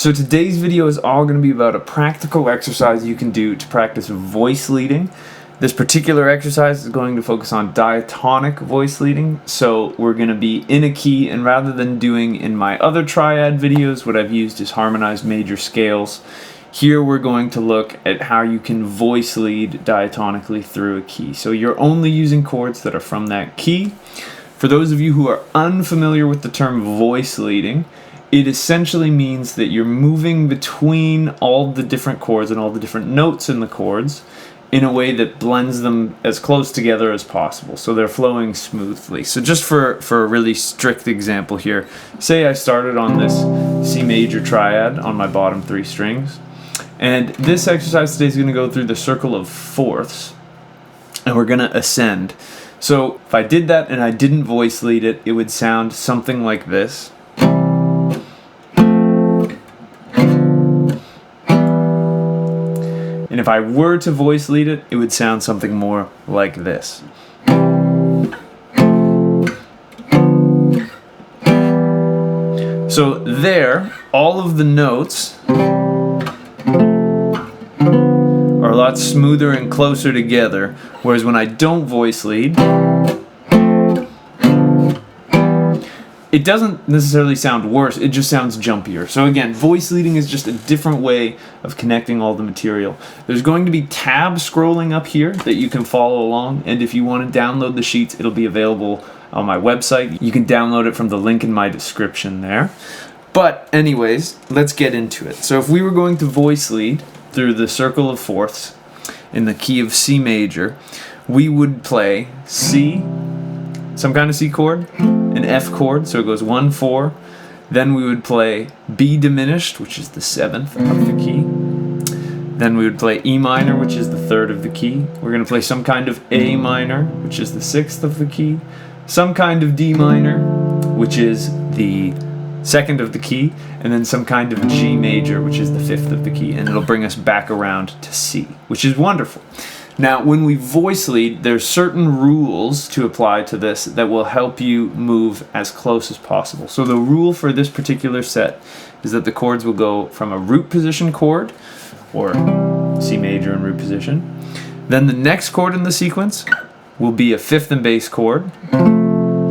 So today's video is all going to be about a practical exercise you can do to practice voice leading. This particular exercise is going to focus on diatonic voice leading. So we're going to be in a key, and rather than doing in my other triad videos, what I've used is harmonized major scales. Here we're going to look at how you can voice lead diatonically through a key. So you're only using chords that are from that key. For those of you who are unfamiliar with the term voice leading, it essentially means that you're moving between all the different chords and all the different notes in the chords in a way that blends them as close together as possible, so they're flowing smoothly. So just for a really strict example here, say I started on this C major triad on my bottom 3 strings, and this exercise today is going to go through the circle of fourths, and we're going to ascend. So if I did that and I didn't voice lead it, it would sound something like this. And if I were to voice lead it, it would sound something more like this. So there, all of the notes are a lot smoother and closer together, whereas when I don't voice lead, it doesn't necessarily sound worse, it just sounds jumpier. So again, voice leading is just a different way of connecting all the material. There's going to be tabs scrolling up here that you can follow along, and if you want to download the sheets, it'll be available on my website. You can download it from the link in my description there. But anyways, let's get into it. So if we were going to voice lead through the circle of fourths in the key of C major, we would play C, some kind of C chord, an F chord, so it goes 1, 4. Then we would play B diminished, which is the 7th of the key. Then we would play E minor, which is the 3rd of the key. We're going to play some kind of A minor, which is the 6th of the key. Some kind of D minor, which is the 2nd of the key. And then some kind of G major, which is the 5th of the key. And it'll bring us back around to C, which is wonderful. Now, when we voice lead, there's certain rules to apply to this that will help you move as close as possible. So the rule for this particular set is that the chords will go from a root position chord, or C major in root position. Then the next chord in the sequence will be a 5th and bass chord.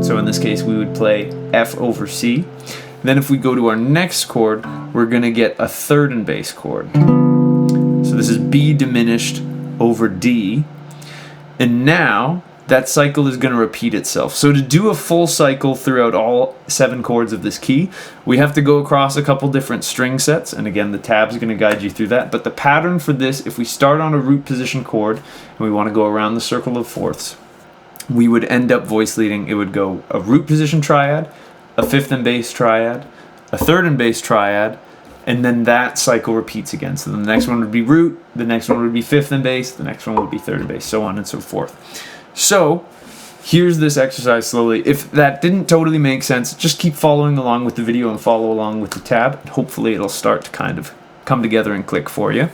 So in this case, we would play F over C. Then if we go to our next chord, we're going to get a 3rd and bass chord. So this is B diminished over D, and now that cycle is going to repeat itself. So to do a full cycle throughout all 7 chords of this key, we have to go across a couple different string sets, and again the tab's going to guide you through that. But the pattern for this, if we start on a root position chord and we want to go around the circle of fourths, we would end up voice leading. It would go a root position triad, a 5th and bass triad, a 3rd and bass triad, and then that cycle repeats again. So the next one would be root, the next one would be 5th and bass, the next one would be 3rd and bass, so on and so forth. So here's this exercise slowly. If that didn't totally make sense, just keep following along with the video and follow along with the tab. Hopefully it'll start to kind of come together and click for you.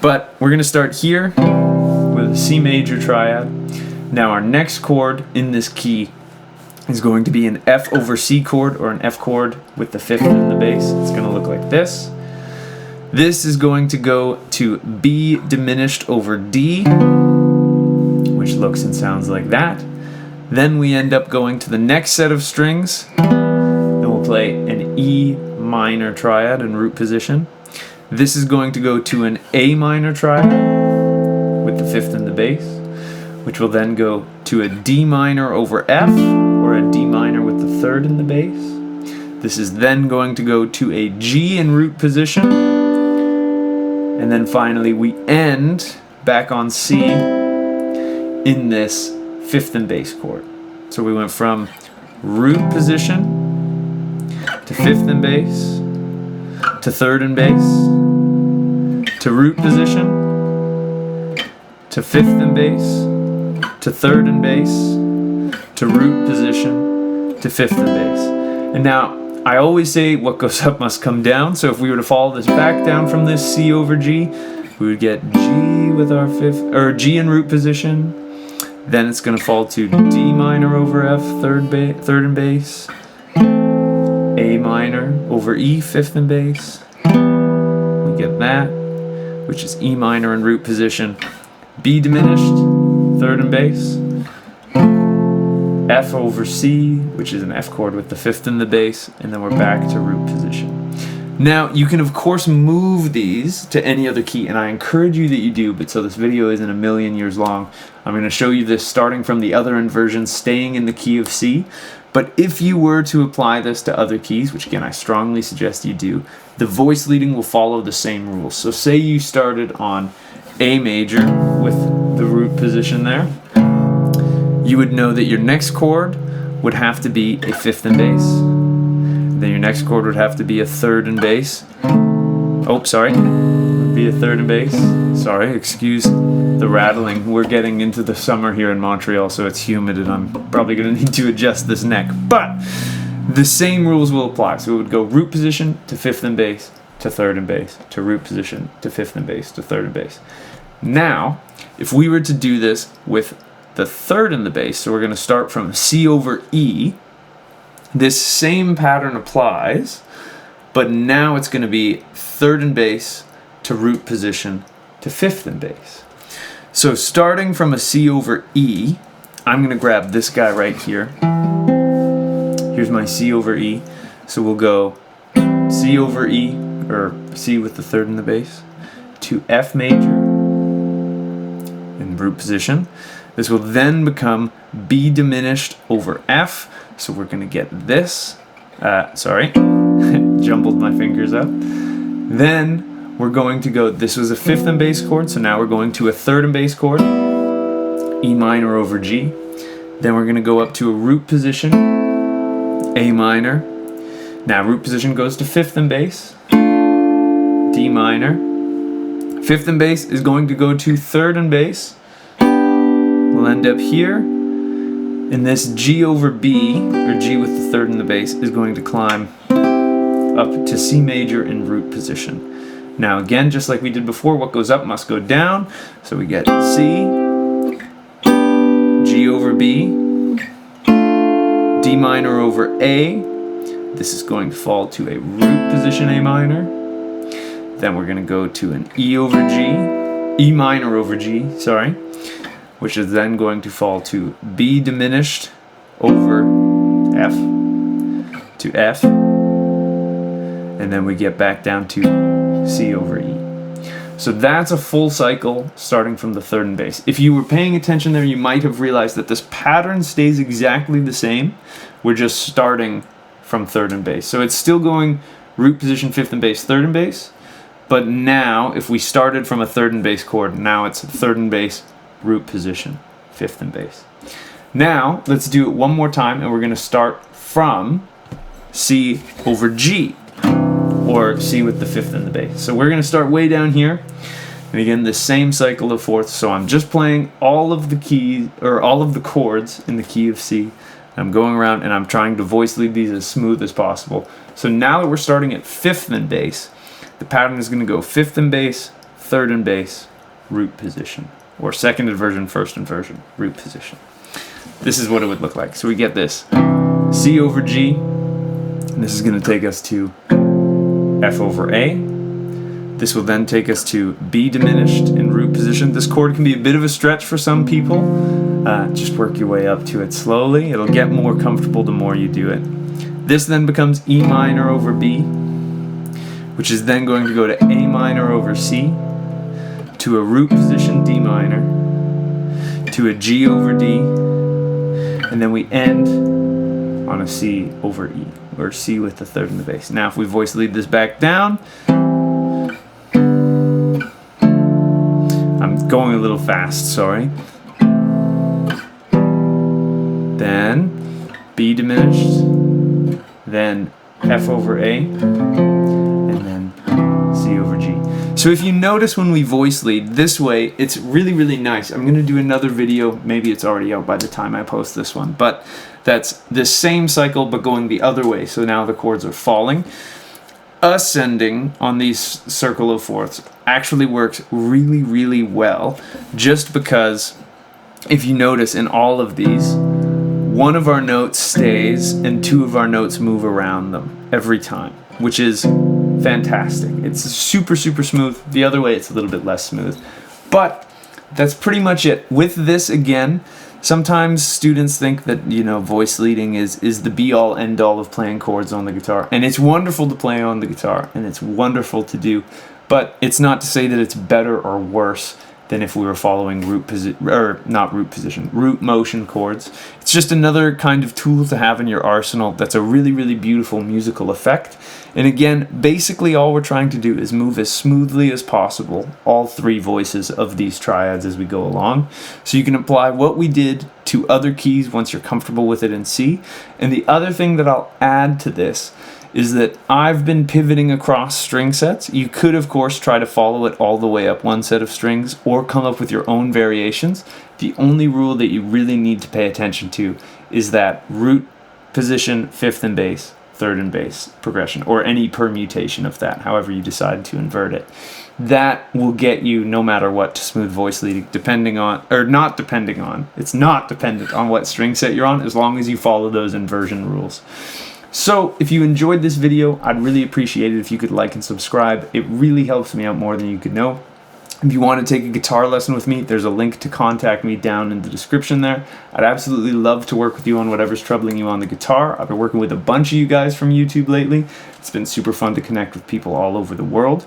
But we're going to start here with a C major triad. Now our next chord in this key is going to be an F over C chord, or an F chord with the 5th in the bass. It's going to look like this. This is going to go to B diminished over D, which looks and sounds like that. Then we end up going to the next set of strings, and we'll play an E minor triad in root position. This is going to go to an A minor triad with the 5th in the bass, which will then go to a D minor over F, or a D minor with the 3rd in the bass. This is then going to go to a G in root position, and then finally we end back on C in this 5th and bass chord. So we went from root position to 5th and bass to 3rd and bass to root position to 5th and bass to 3rd and bass to root position to 5th and bass. And now I always say what goes up must come down. So if we were to follow this back down from this C over G, we would get G with our 5th, or G in root position. Then it's going to fall to D minor over F, 3rd and bass, A minor over E, 5th and bass, We get that, which is E minor in root position. B diminished, third and bass. F over C, which is an F chord with the fifth in the bass, and then we're back to root position. Now, you can of course move these to any other key, and I encourage you that you do, but so this video isn't a million years long, I'm going to show you this starting from the other inversion, staying in the key of C. But if you were to apply this to other keys, which again I strongly suggest you do, the voice leading will follow the same rules. So say you started on A major with the root position there, you would know that your next chord would have to be a fifth and bass. Then your next chord would have to be a third and bass. Oh, sorry. Be a third and bass. Sorry, excuse the rattling. We're getting into the summer here in Montreal, so it's humid and I'm probably going to need to adjust this neck. But the same rules will apply. So it would go root position to fifth and bass to third and bass to root position to fifth and bass to third and bass. Now, if we were to do this with the third in the bass, so we're going to start from C over E, this same pattern applies, but now it's going to be third and bass to root position to fifth and bass. So starting from a C over E, I'm going to grab this guy right here. Here's my C over E. So we'll go C over E, or C with the third in the bass, to F major in root position. This will then become B diminished over F. So we're going to get this. Sorry, jumbled my fingers up. Then we're going to go, this was a fifth and bass chord, so now we're going to a third and bass chord, E minor over G. Then we're going to go up to a root position, A minor. Now root position goes to fifth and bass, D minor. Fifth and bass is going to go to third and bass. We'll end up here, and this G over B, or G with the third in the bass, is going to climb up to C major in root position. Now again, just like we did before, what goes up must go down, so we get C, G over B, D minor over A. This is going to fall to a root position A minor. Then we're going to go to an E over G, E minor over G, sorry, which is then going to fall to B diminished over F to F, and then we get back down to C over E. So that's a full cycle starting from the third and bass. If you were paying attention there, you might have realized that this pattern stays exactly the same. We're just starting from third and bass. So it's still going root position, fifth and bass, third and bass, but now if we started from a third and bass chord, now it's third and bass, root position, fifth and bass. Now let's do it one more time, and we're going to start from C over G, or C with the fifth and the bass. So we're going to start way down here, and again the same cycle of fourths. So I'm just playing all of the keys, or all of the chords in the key of C. I'm going around and I'm trying to voice lead these as smooth as possible. So now that we're starting at fifth and bass, the pattern is going to go fifth and bass, third and bass, root position. Or second inversion, first inversion, root position. This is what it would look like. So we get this C over G, and this is going to take us to F over A. This will then take us to B diminished in root position. This chord can be a bit of a stretch for some people. Just work your way up to it slowly. It'll get more comfortable the more you do it. This then becomes E minor over B, which is then going to go to A minor over C, to a root position D minor, to a G over D, and then we end on a C over E, or C with the third in the bass. Now if we voice lead this back down, I'm going a little fast, sorry. Then B diminished, then F over A, and then C over G. So if you notice when we voice lead this way, it's really, really nice. I'm going to do another video, maybe it's already out by the time I post this one, but that's the same cycle but going the other way. So now the chords are falling. Ascending on these circle of fourths actually works really, really well, just because if you notice in all of these, one of our notes stays and two of our notes move around them every time, which is fantastic. It's super, super smooth. The other way, it's a little bit less smooth. But that's pretty much it. With this, again, sometimes students think that, voice leading is the be-all, end-all of playing chords on the guitar. And it's wonderful to play on the guitar, and it's wonderful to do. But it's not to say that it's better or worse than if we were following root motion chords. It's just another kind of tool to have in your arsenal that's a really, really beautiful musical effect. And again, basically all we're trying to do is move as smoothly as possible all three voices of these triads as we go along. So you can apply what we did to other keys once you're comfortable with it in C. And the other thing that I'll add to this is that I've been pivoting across string sets. You could, of course, try to follow it all the way up one set of strings or come up with your own variations. The only rule that you really need to pay attention to is that root position, fifth and bass, third and bass progression, or any permutation of that, however you decide to invert it. That will get you, no matter what, to smooth voice leading, it's not dependent on what string set you're on, as long as you follow those inversion rules. So, if you enjoyed this video, I'd really appreciate it if you could like and subscribe. It really helps me out more than you could know. If you want to take a guitar lesson with me, there's a link to contact me down in the description there. I'd absolutely love to work with you on whatever's troubling you on the guitar. I've been working with a bunch of you guys from YouTube lately. It's been super fun to connect with people all over the world.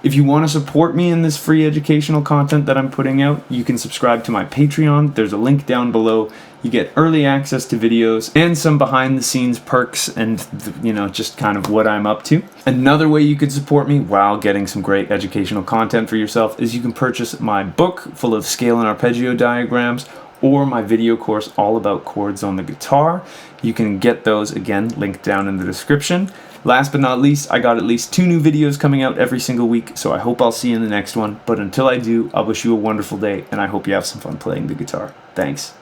If you want to support me in this free educational content that I'm putting out, you can subscribe to my Patreon. There's a link down below. You get early access to videos and some behind the scenes perks and, just kind of what I'm up to. Another way you could support me while getting some great educational content for yourself is you can purchase my book full of scale and arpeggio diagrams or my video course all about chords on the guitar. You can get those, again, linked down in the description. Last but not least, I got at least 2 new videos coming out every single week, so I hope I'll see you in the next one. But until I do, I wish you a wonderful day, and I hope you have some fun playing the guitar. Thanks.